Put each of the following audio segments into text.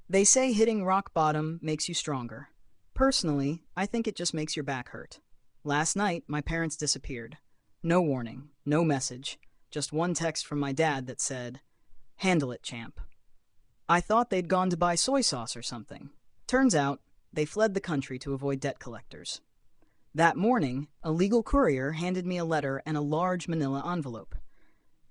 They say hitting rock bottom makes you stronger. Personally, I think it just makes your back hurt. Last night, my parents disappeared. No warning, no message, just one text from my dad that said, "Handle it, champ." I thought they'd gone to buy soy sauce or something. Turns out, they fled the country to avoid debt collectors. That morning, a legal courier handed me a letter and a large manila envelope.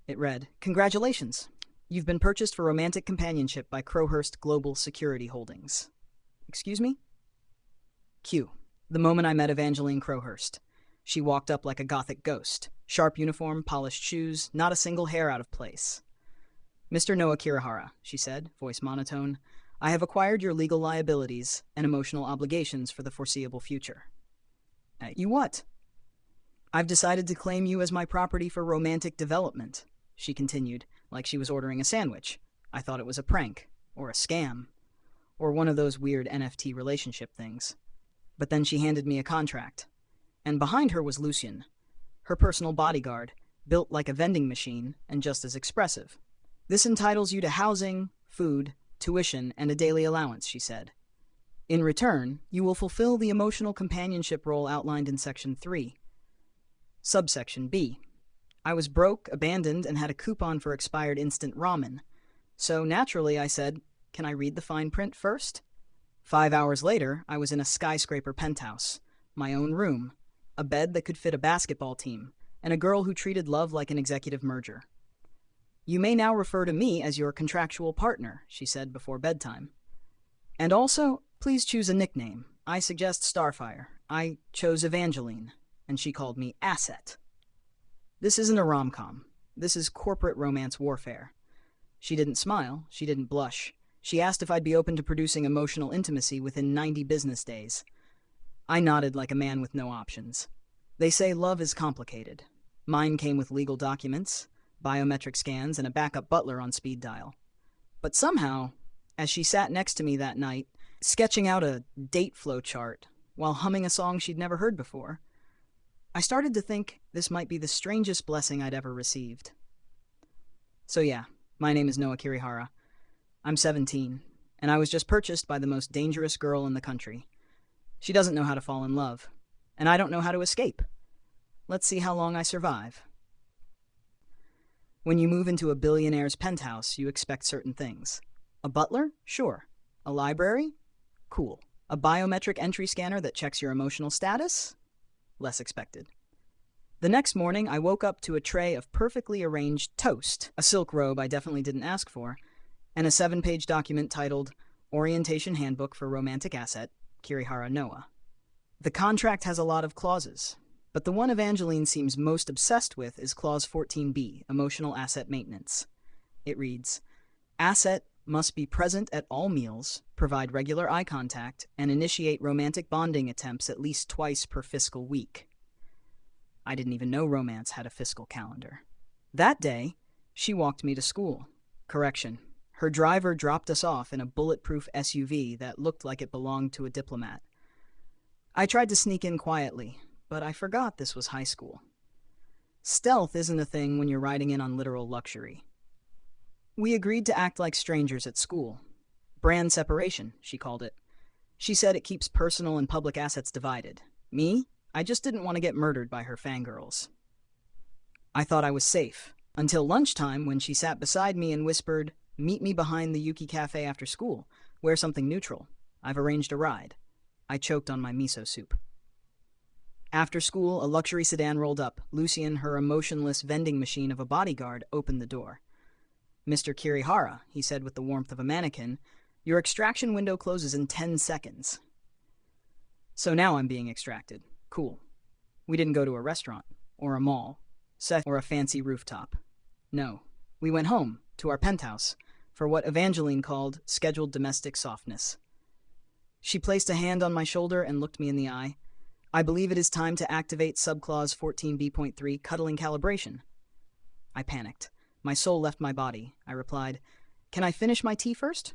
It read, "Congratulations. You've been purchased for romantic companionship by Crowhurst Global Security Holdings." Excuse me? Q. The moment I met Evangeline Crowhurst. She walked up like a gothic ghost. Sharp uniform, polished shoes, not a single hair out of place. "Mr. Noah Kirihara," she said, voice monotone, "I have acquired your legal liabilities and emotional obligations for the foreseeable future." You what? "I've decided to claim you as my property for romantic development," she continued, like she was ordering a sandwich. I thought it was a prank, or a scam, or one of those weird NFT relationship things. But then she handed me a contract. And behind her was Lucien, her personal bodyguard, built like a vending machine and just as expressive. "This entitles you to housing, food, tuition, and a daily allowance," she said. "In return, you will fulfill the emotional companionship role outlined in Section 3. Subsection B. I was broke, abandoned, and had a coupon for expired instant ramen. So naturally I said, "Can I read the fine print first?" 5 hours later, I was in a skyscraper penthouse, my own room, a bed that could fit a basketball team, and a girl who treated love like an executive merger. "You may now refer to me as your contractual partner," she said before bedtime. "And also, please choose a nickname. I suggest Starfire. I chose Evangeline, and she called me Asset." This isn't a rom-com. This is corporate romance warfare. She didn't smile. She didn't blush. She asked if I'd be open to producing emotional intimacy within 90 business days. I nodded like a man with no options. They say love is complicated. Mine came with legal documents, biometric scans, and a backup butler on speed dial. But somehow, as she sat next to me that night, sketching out a date flow chart while humming a song she'd never heard before, I started to think this might be the strangest blessing I'd ever received. So yeah, my name is Noah Kirihara. I'm 17, and I was just purchased by the most dangerous girl in the country. She doesn't know how to fall in love, and I don't know how to escape. Let's see how long I survive. When you move into a billionaire's penthouse, you expect certain things. A butler? Sure. A library? Cool. A biometric entry scanner that checks your emotional status? Less expected. The next morning, I woke up to a tray of perfectly arranged toast, a silk robe I definitely didn't ask for, and a 7-page document titled Orientation Handbook for Romantic Asset, Kirihara Noah. The contract has a lot of clauses, but the one Evangeline seems most obsessed with is Clause 14B, Emotional Asset Maintenance. It reads, "Asset must be present at all meals, provide regular eye contact, and initiate romantic bonding attempts at least twice per fiscal week." I didn't even know romance had a fiscal calendar. That day, she walked me to school. Correction. Her driver dropped us off in a bulletproof SUV that looked like it belonged to a diplomat. I tried to sneak in quietly, but I forgot this was high school. Stealth isn't a thing when you're riding in on literal luxury. We agreed to act like strangers at school. Brand separation, she called it. She said it keeps personal and public assets divided. Me? I just didn't want to get murdered by her fangirls. I thought I was safe, until lunchtime when she sat beside me and whispered, "Meet me behind the Yuki Cafe after school. Wear something neutral. I've arranged a ride." I choked on my miso soup. After school, a luxury sedan rolled up. Lucien, her emotionless vending machine of a bodyguard, opened the door. "Mr. Kirihara," he said with the warmth of a mannequin, "your extraction window closes in 10 seconds. So now I'm being extracted. Cool. We didn't go to a restaurant, or a mall, or a fancy rooftop. No, we went home, to our penthouse, for what Evangeline called scheduled domestic softness. She placed a hand on my shoulder and looked me in the eye. "I believe it is time to activate subclause 14B.3, cuddling calibration." I panicked. My soul left my body. I replied, "Can I finish my tea first?"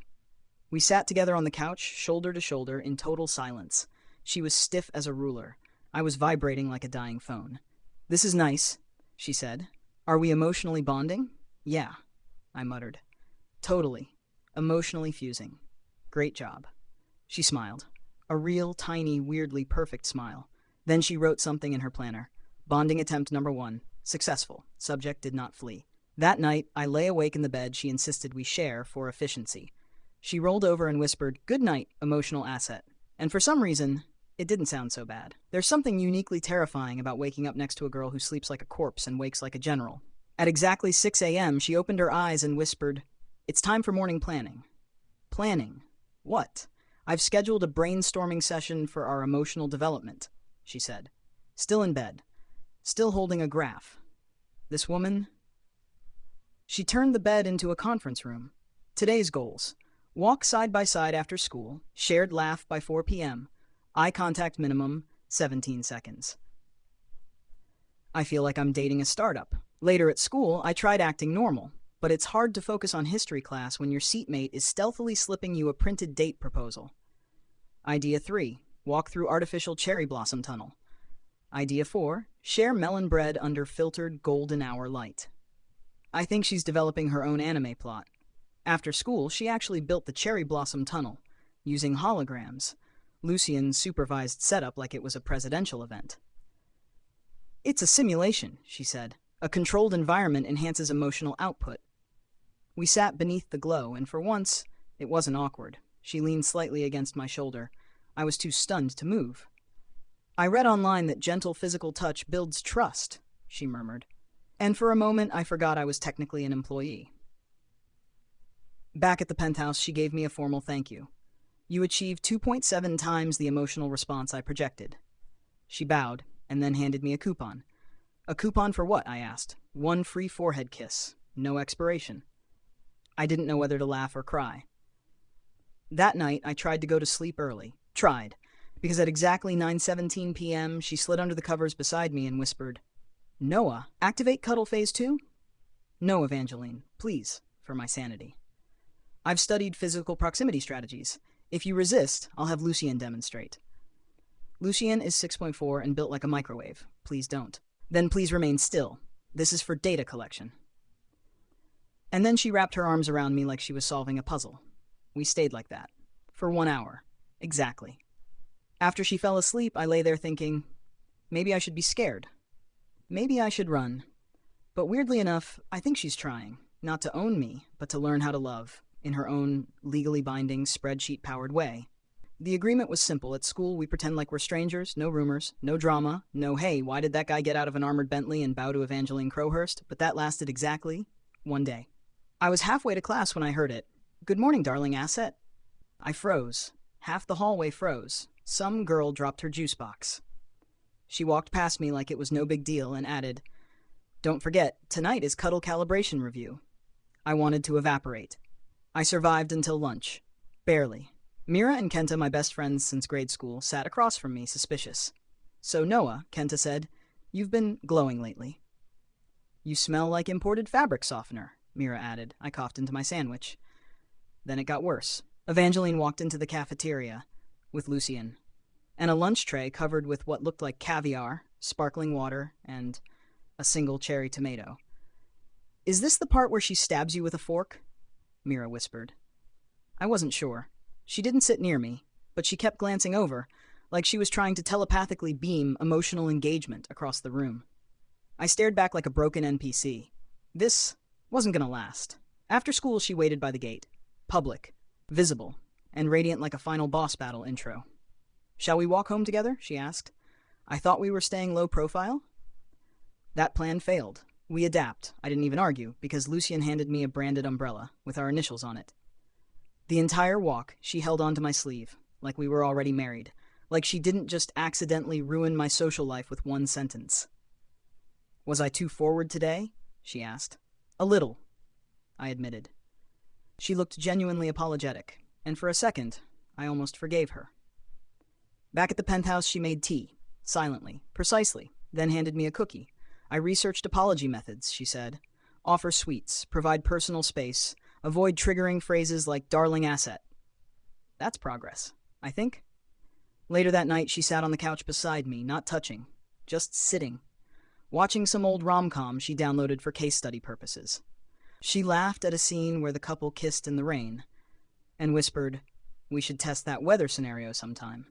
We sat together on the couch, shoulder to shoulder, in total silence. She was stiff as a ruler. I was vibrating like a dying phone. "This is nice," she said. "Are we emotionally bonding?" "Yeah," I muttered. "Totally. Emotionally fusing." Great job. She smiled. A real, tiny, weirdly perfect smile. Then she wrote something in her planner. Bonding attempt number 1. Successful. Subject did not flee. That night, I lay awake in the bed she insisted we share for efficiency. She rolled over and whispered, "Good night, emotional asset." And for some reason, it didn't sound so bad. There's something uniquely terrifying about waking up next to a girl who sleeps like a corpse and wakes like a general. At exactly 6 a.m., she opened her eyes and whispered, "It's time for morning planning." Planning? What? "I've scheduled a brainstorming session for our emotional development," she said. Still in bed. Still holding a graph. This woman... She turned the bed into a conference room. Today's goals. Walk side by side after school. Shared laugh by 4 p.m. Eye contact minimum, 17 seconds. I feel like I'm dating a startup. Later at school, I tried acting normal, but it's hard to focus on history class when your seatmate is stealthily slipping you a printed date proposal. Idea 3. Walk through artificial cherry blossom tunnel. Idea 4. Share melon bread under filtered golden hour light. I think she's developing her own anime plot. After school, she actually built the cherry blossom tunnel, using holograms. Lucian supervised setup like it was a presidential event. "It's a simulation," she said. "A controlled environment enhances emotional output." We sat beneath the glow, and for once, it wasn't awkward. She leaned slightly against my shoulder. I was too stunned to move. "I read online that gentle physical touch builds trust," she murmured. And for a moment, I forgot I was technically an employee. Back at the penthouse, she gave me a formal thank you. "You achieved 2.7 times the emotional response I projected." She bowed, and then handed me a coupon. "A coupon for what?" I asked. "1 free forehead kiss. No expiration." I didn't know whether to laugh or cry. That night, I tried to go to sleep early. Tried. Because at exactly 9:17 p.m., she slid under the covers beside me and whispered, "Noah, activate cuddle phase 2? "No, Evangeline, please, for my sanity." "I've studied physical proximity strategies. If you resist, I'll have Lucian demonstrate." "Lucian is 6.4 and built like a microwave. Please don't." "Then please remain still. This is for data collection." And then she wrapped her arms around me like she was solving a puzzle. We stayed like that. For 1 hour. Exactly. After she fell asleep, I lay there thinking, maybe I should be scared. Maybe I should run. But weirdly enough, I think she's trying, not to own me, but to learn how to love, in her own legally binding, spreadsheet-powered way. The agreement was simple. At school, we pretend like we're strangers, no rumors, no drama, no, "Hey, why did that guy get out of an armored Bentley and bow to Evangeline Crowhurst?" But that lasted exactly 1 day. I was halfway to class when I heard it. "Good morning, darling asset." I froze. Half the hallway froze. Some girl dropped her juice box. She walked past me like it was no big deal and added, "Don't forget, tonight is cuddle calibration review." I wanted to evaporate. I survived until lunch. Barely. Mira and Kenta, my best friends since grade school, sat across from me, suspicious. "So Noah," Kenta said, "you've been glowing lately." "You smell like imported fabric softener," Mira added. I coughed into my sandwich. Then it got worse. Evangeline walked into the cafeteria with Lucian, and a lunch tray covered with what looked like caviar, sparkling water, and a single cherry tomato. "Is this the part where she stabs you with a fork?" Mira whispered. I wasn't sure. She didn't sit near me, but she kept glancing over, like she was trying to telepathically beam emotional engagement across the room. I stared back like a broken NPC. This wasn't going to last. After school, she waited by the gate. Public, visible, and radiant like a final boss battle intro. "Shall we walk home together?" she asked. "I thought we were staying low profile." That plan failed. We adapt. I didn't even argue, because Lucian handed me a branded umbrella with our initials on it. The entire walk, she held onto my sleeve, like we were already married, like she didn't just accidentally ruin my social life with one sentence. "Was I too forward today?" she asked. "A little," I admitted. She looked genuinely apologetic, and for a second, I almost forgave her. Back at the penthouse, she made tea, silently, precisely, then handed me a cookie. "I researched apology methods," she said. "Offer sweets, provide personal space, avoid triggering phrases like darling asset." That's progress, I think. Later that night, she sat on the couch beside me, not touching, just sitting, watching some old rom-com she downloaded for case study purposes. She laughed at a scene where the couple kissed in the rain and whispered, We should test that weather scenario sometime.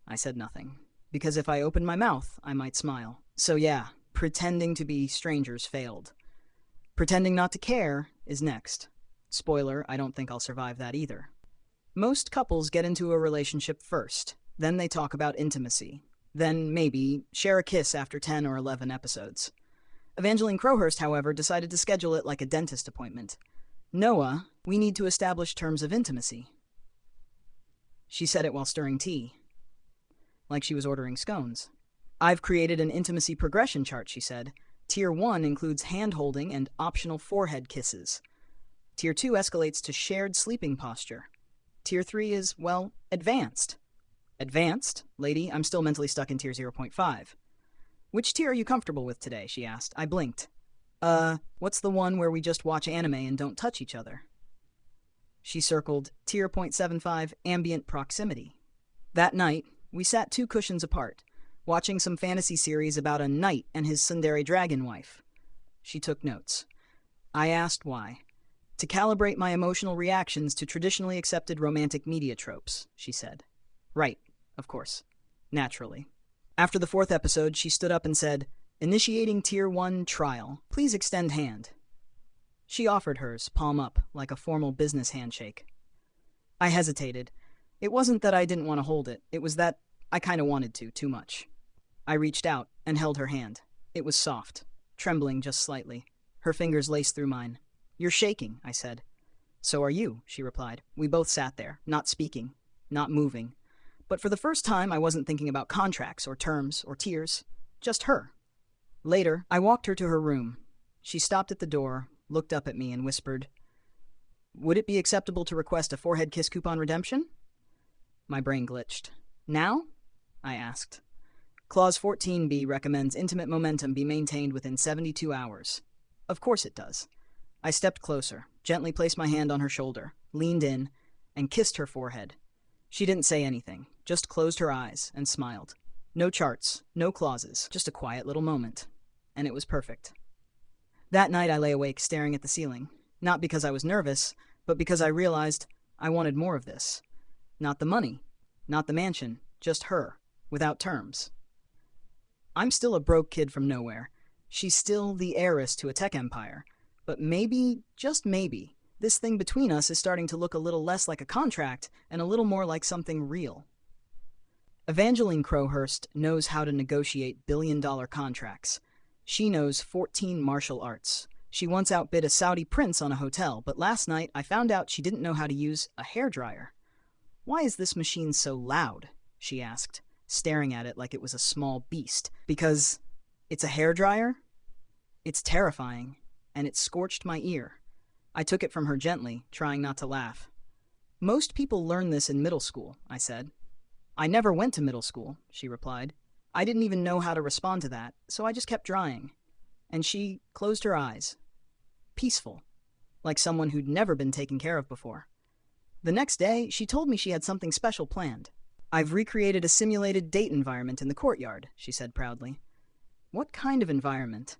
I said nothing, because if I opened my mouth, I might smile. So yeah, pretending to be strangers failed. Pretending not to care is next. Spoiler, I don't think I'll survive that either. Most couples get into a relationship first, then they talk about intimacy, then maybe share a kiss after 10 or 11 episodes. Evangeline Crowhurst, however, decided to schedule it like a dentist appointment. Noah, we need to establish terms of intimacy. She said it while stirring tea, like she was ordering scones. I've created an intimacy progression chart, she said. Tier 1 includes hand-holding and optional forehead kisses. Tier 2 escalates to shared sleeping posture. Tier 3 is, well, advanced. Advanced? Lady, I'm still mentally stuck in Tier 0.5. Which tier are you comfortable with today? She asked. I blinked. What's the one where we just watch anime and don't touch each other? She circled Tier 0.75 ambient proximity. That night, we sat 2 cushions apart, watching some fantasy series about a knight and his tsundere dragon wife. She took notes. I asked why. To calibrate my emotional reactions to traditionally accepted romantic media tropes, she said. Right, of course. Naturally. After the 4th episode, she stood up and said, Initiating Tier 1 trial. Please extend hand. She offered hers, palm up, like a formal business handshake. I hesitated. It wasn't that I didn't want to hold it. It was that I kind of wanted to, too much. I reached out and held her hand. It was soft, trembling just slightly. Her fingers laced through mine. You're shaking, I said. So are you, she replied. We both sat there, not speaking, not moving. But for the first time, I wasn't thinking about contracts or terms or tiers. Just her. Later, I walked her to her room. She stopped at the door, looked up at me, and whispered, Would it be acceptable to request a forehead kiss coupon redemption? My brain glitched. Now? I asked. Clause 14b recommends intimate momentum be maintained within 72 hours. Of course it does. I stepped closer, gently placed my hand on her shoulder, leaned in, and kissed her forehead. She didn't say anything, just closed her eyes and smiled. No charts, no clauses, just a quiet little moment. And it was perfect. That night I lay awake staring at the ceiling, not because I was nervous, but because I realized I wanted more of this. Not the money, not the mansion, just her, without terms. I'm still a broke kid from nowhere. She's still the heiress to a tech empire. But maybe, just maybe, this thing between us is starting to look a little less like a contract and a little more like something real. Evangeline Crowhurst knows how to negotiate billion-dollar contracts. She knows 14 martial arts. She once outbid a Saudi prince on a hotel, but last night I found out she didn't know how to use a hairdryer. Why is this machine so loud? She asked, staring at it like it was a small beast. Because it's a hairdryer? It's terrifying, and it scorched my ear. I took it from her gently, trying not to laugh. Most people learn this in middle school, I said. I never went to middle school, she replied. I didn't even know how to respond to that, so I just kept drying. And she closed her eyes. Peaceful, like someone who'd never been taken care of before. The next day, she told me she had something special planned. I've recreated a simulated date environment in the courtyard, she said proudly. What kind of environment?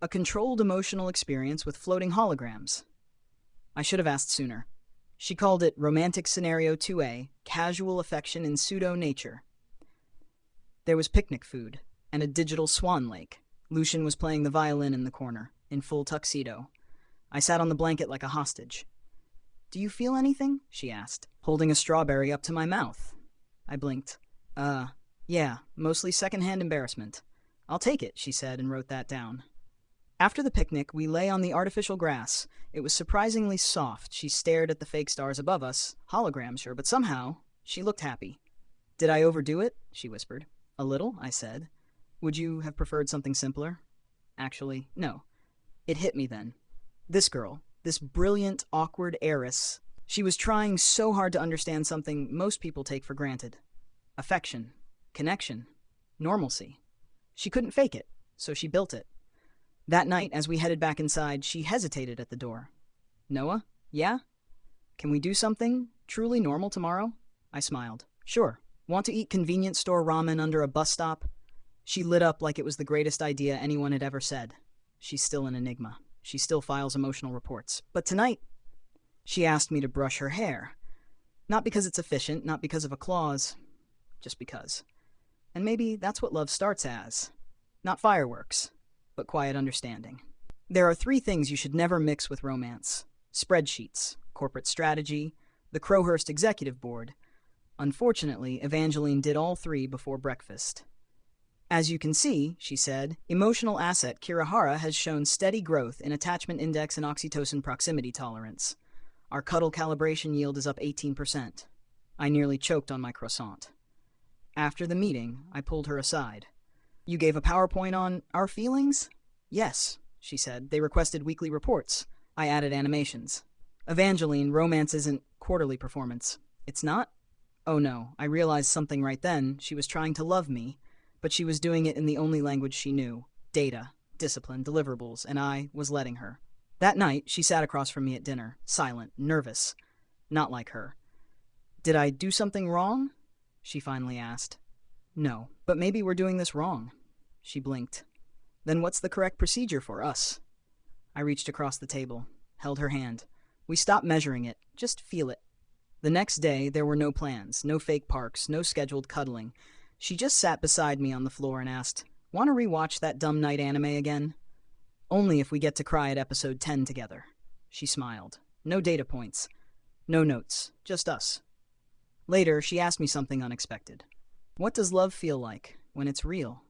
A controlled emotional experience with floating holograms. I should have asked sooner. She called it Romantic Scenario 2A, Casual Affection in Pseudo-Nature. There was picnic food, and a digital swan lake. Lucian was playing the violin in the corner, in full tuxedo. I sat on the blanket like a hostage. Do you feel anything? She asked, holding a strawberry up to my mouth. I blinked. Yeah, mostly secondhand embarrassment. I'll take it, she said, and wrote that down. After the picnic, we lay on the artificial grass. It was surprisingly soft. She stared at the fake stars above us, holograms, sure, but somehow she looked happy. Did I overdo it? She whispered. A little, I said. Would you have preferred something simpler? Actually, no. It hit me then. This girl, this brilliant, awkward heiress, she was trying so hard to understand something most people take for granted. Affection, connection, normalcy. She couldn't fake it, so she built it. That night, as we headed back inside, she hesitated at the door. Noah? Yeah? Can we do something truly normal tomorrow? I smiled. Sure. Want to eat convenience store ramen under a bus stop? She lit up like it was the greatest idea anyone had ever said. She's still an enigma. She still files emotional reports. But tonight, she asked me to brush her hair. Not because it's efficient, not because of a clause, just because. And maybe that's what love starts as. Not fireworks, but quiet understanding. There are 3 things you should never mix with romance: spreadsheets, corporate strategy, the Crowhurst Executive Board. Unfortunately, Evangeline did all 3 before breakfast. As you can see, she said, emotional asset Kirihara has shown steady growth in attachment index and oxytocin proximity tolerance. Our cuddle calibration yield is up 18%. I nearly choked on my croissant. After the meeting, I pulled her aside. You gave a PowerPoint on our feelings? Yes, she said. They requested weekly reports. I added animations. Evangeline, romance isn't quarterly performance. It's not? Oh no, I realized something right then. She was trying to love me, but she was doing it in the only language she knew: data, discipline, deliverables, and I was letting her. That night, she sat across from me at dinner, silent, nervous. Not like her. Did I do something wrong? She finally asked. No, but maybe we're doing this wrong. She blinked. Then what's the correct procedure for us? I reached across the table, held her hand. We stopped measuring it, just feel it. The next day, there were no plans, no fake parks, no scheduled cuddling. She just sat beside me on the floor and asked, "Want to rewatch that dumb night anime again?" "Only if we get to cry at episode 10 together." She smiled. No data points. No notes. Just us. Later, she asked me something unexpected. What does love feel like when it's real?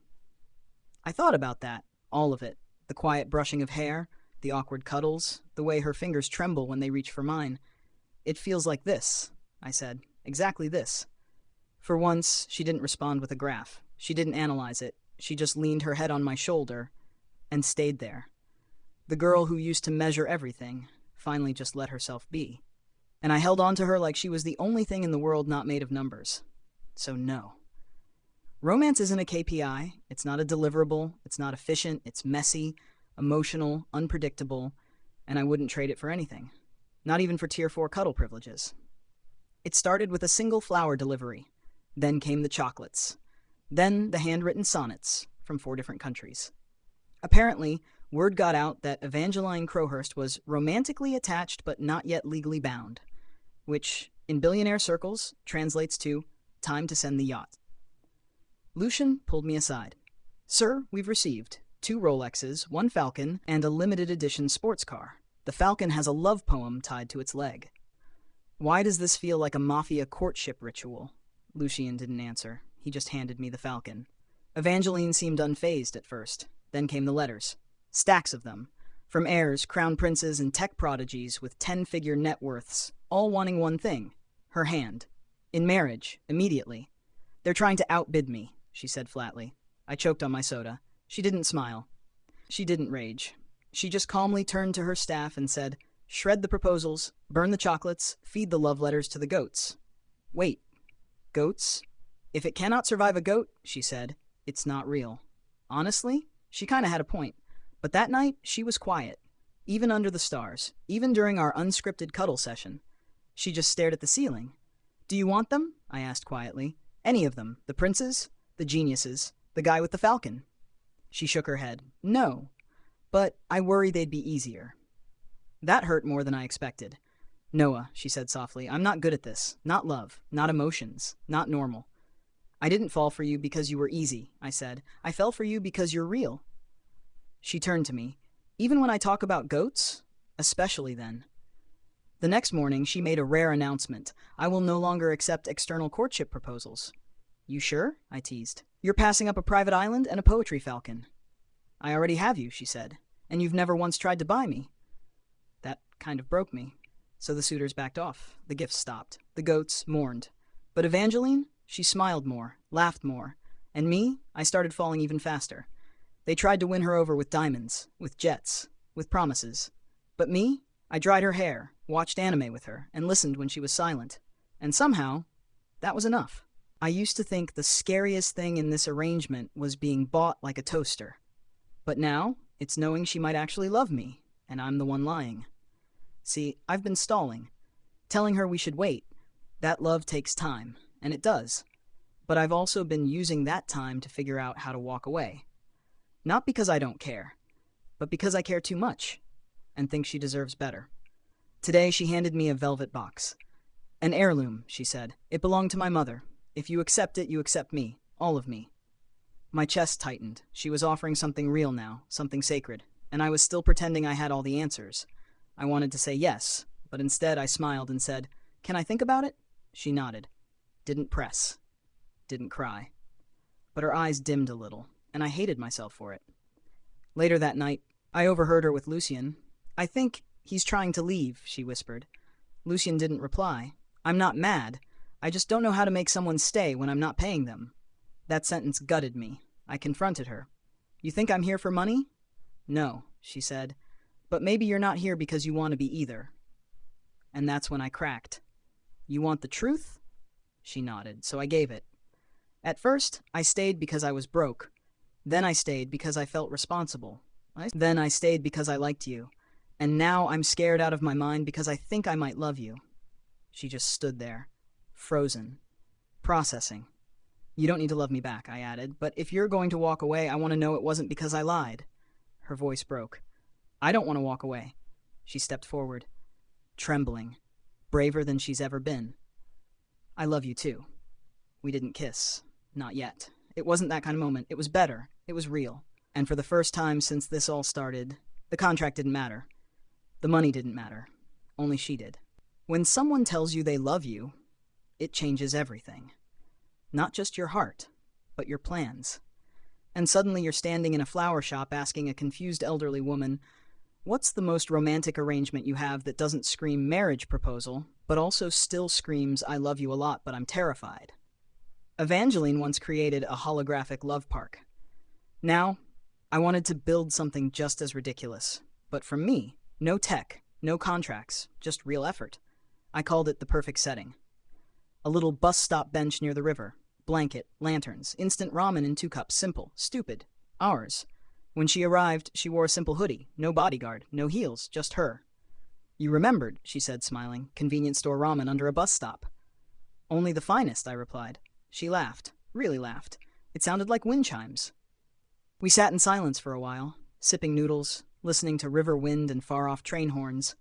I thought about that. All of it. The quiet brushing of hair, the awkward cuddles, the way her fingers tremble when they reach for mine. It feels like this, I said. Exactly this. For once, she didn't respond with a graph. She didn't analyze it. She just leaned her head on my shoulder and stayed there. The girl who used to measure everything finally just let herself be. And I held on to her like she was the only thing in the world not made of numbers. So no. Romance isn't a KPI. It's not a deliverable. It's not efficient. It's messy, emotional, unpredictable, and I wouldn't trade it for anything. Not even for Tier 4 cuddle privileges. It started with a single flower delivery. Then came the chocolates. Then the handwritten sonnets from 4 different countries. Apparently, word got out that Evangeline Crowhurst was romantically attached but not yet legally bound, which, in billionaire circles, translates to time to send the yacht. Lucian pulled me aside. "Sir, we've received 2 Rolexes, 1 Falcon, and a limited edition sports car. The Falcon has a love poem tied to its leg." "Why does this feel like a mafia courtship ritual?" Lucian didn't answer. He just handed me the Falcon. Evangeline seemed unfazed at first. Then came the letters. Stacks of them. From heirs, crown princes, and tech prodigies with 10-figure net worths, all wanting one thing: her hand. In marriage, immediately. "They're trying to outbid me," she said flatly. I choked on my soda. She didn't smile. She didn't rage. She just calmly turned to her staff and said, "Shred the proposals, burn the chocolates, feed the love letters to the goats." "Wait. Goats? If it cannot survive a goat," she said, "it's not real." Honestly, she kinda had a point. But that night, she was quiet. Even under the stars. Even during our unscripted cuddle session. She just stared at the ceiling. "Do you want them?" I asked quietly. "Any of them. The princes, the geniuses, the guy with the falcon." She shook her head. "No. But I worry they'd be easier." That hurt more than I expected. "Noah," she said softly, "I'm not good at this. Not love. Not emotions. Not normal." "I didn't fall for you because you were easy," I said. "I fell for you because you're real." She turned to me. "Even when I talk about goats? Especially then." The next morning, she made a rare announcement. "I will no longer accept external courtship proposals." "You sure?" I teased. "You're passing up a private island and a poetry falcon." "I already have you," she said. "And you've never once tried to buy me." That kind of broke me. So the suitors backed off. The gifts stopped. The goats mourned. But Evangeline? She smiled more, laughed more. And me? I started falling even faster. They tried to win her over with diamonds, with jets, with promises. But me? I dried her hair, watched anime with her, and listened when she was silent. And somehow, that was enough. I used to think the scariest thing in this arrangement was being bought like a toaster. But now, it's knowing she might actually love me, and I'm the one lying. See, I've been stalling, telling her we should wait. That love takes time, and it does. But I've also been using that time to figure out how to walk away. Not because I don't care, but because I care too much, and think she deserves better. Today she handed me a velvet box. An heirloom, she said. It belonged to my mother. If you accept it, you accept me. All of me. My chest tightened. She was offering something real now, something sacred, and I was still pretending I had all the answers. I wanted to say yes, but instead I smiled and said, "Can I think about it?" She nodded. Didn't press. Didn't cry. But her eyes dimmed a little, and I hated myself for it. Later that night, I overheard her with Lucien. "I think he's trying to leave," she whispered. Lucien didn't reply. "I'm not mad. I just don't know how to make someone stay when I'm not paying them." That sentence gutted me. I confronted her. "You think I'm here for money?" "No," she said. "But maybe you're not here because you want to be either." And that's when I cracked. "You want the truth?" She nodded, so I gave it. At first, I stayed because I was broke. Then I stayed because I felt responsible. Then I stayed because I liked you. And now I'm scared out of my mind because I think I might love you. She just stood there, frozen, processing. "You don't need to love me back," I added, "but if you're going to walk away, I want to know it wasn't because I lied." Her voice broke. "I don't want to walk away." She stepped forward, trembling, braver than she's ever been. "I love you too." We didn't kiss. Not yet. It wasn't that kind of moment. It was better. It was real. And for the first time since this all started, the contract didn't matter. The money didn't matter. Only she did. When someone tells you they love you, it changes everything. Not just your heart, but your plans. And suddenly you're standing in a flower shop asking a confused elderly woman, "What's the most romantic arrangement you have that doesn't scream marriage proposal, but also still screams, 'I love you a lot, but I'm terrified'?" Evangeline once created a holographic love park. Now, I wanted to build something just as ridiculous. But from me, no tech, no contracts, just real effort. I called it the perfect setting. A little bus stop bench near the river, blanket, lanterns, instant ramen in 2 cups, simple, stupid, ours. When she arrived, she wore a simple hoodie, no bodyguard, no heels, just her. "You remembered," she said, smiling, "convenience store ramen under a bus stop." "Only the finest," I replied. She laughed, really laughed. It sounded like wind chimes. We sat in silence for a while, sipping noodles, listening to river wind and far-off train horns.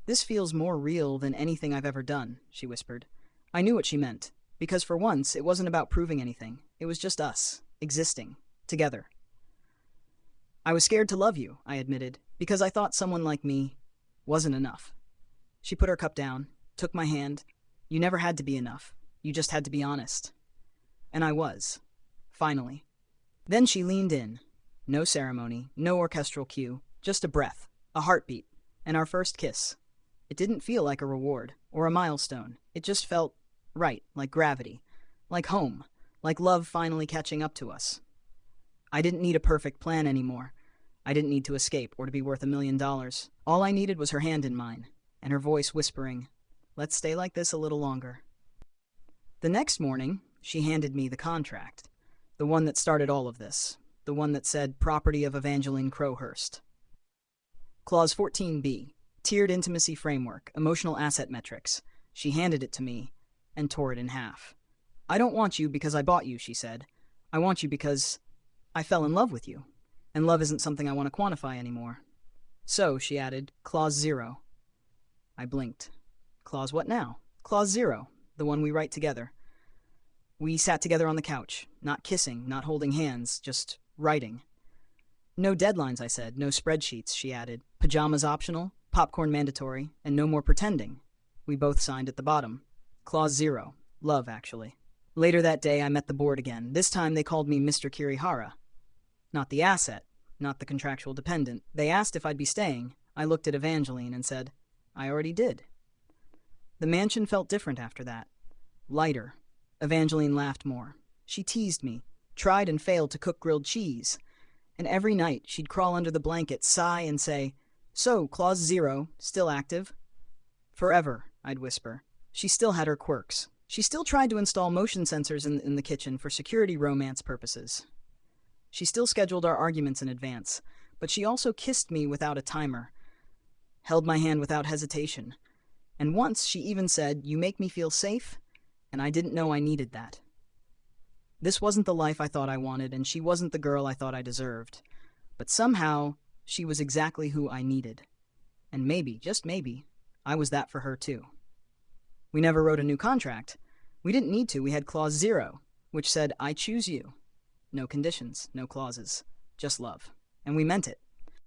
"This feels more real than anything I've ever done," she whispered. I knew what she meant, because for once it wasn't about proving anything. It was just us, existing, together. "I was scared to love you," I admitted, because I thought someone like me wasn't enough. She put her cup down, took my hand. "You never had to be enough. You just had to be honest." And I was. Finally. Then she leaned in. No ceremony, no orchestral cue, just a breath, a heartbeat, and our first kiss. It didn't feel like a reward or a milestone. It just felt right, like gravity, like home, like love finally catching up to us. I didn't need a perfect plan anymore. I didn't need to escape or to be worth $1 million. All I needed was her hand in mine, and her voice whispering, "Let's stay like this a little longer." The next morning, she handed me the contract, the one that started all of this, the one that said property of Evangeline Crowhurst. Clause 14b, tiered intimacy framework, emotional asset metrics. She handed it to me and tore it in half. "I don't want you because I bought you," she said. "I want you because I fell in love with you, and love isn't something I want to quantify anymore." "So," she added, clause 0. I blinked. Clause what now? Clause 0, the one we write together. We sat together on the couch, not kissing, not holding hands, just writing. "No deadlines," I said, "no spreadsheets," she added. "Pajamas optional, popcorn mandatory, and no more pretending." We both signed at the bottom. Clause 0, love, actually. Later that day, I met the board again. This time they called me Mr. Kirihara. Not the asset, not the contractual dependent. They asked if I'd be staying. I looked at Evangeline and said, "I already did." The mansion felt different after that. Lighter. Evangeline laughed more. She teased me, tried and failed to cook grilled cheese. And every night she'd crawl under the blanket, sigh, and say, "So, clause 0, still active?" "Forever," I'd whisper. She still had her quirks. She still tried to install motion sensors in the kitchen for security romance purposes. She still scheduled our arguments in advance, but she also kissed me without a timer, held my hand without hesitation. And once she even said, "You make me feel safe," and I didn't know I needed that. This wasn't the life I thought I wanted, and she wasn't the girl I thought I deserved. But somehow, she was exactly who I needed. And maybe, just maybe, I was that for her too. We never wrote a new contract. We didn't need to. We had clause 0, which said, I choose you. No conditions, no clauses, just love. And we meant it.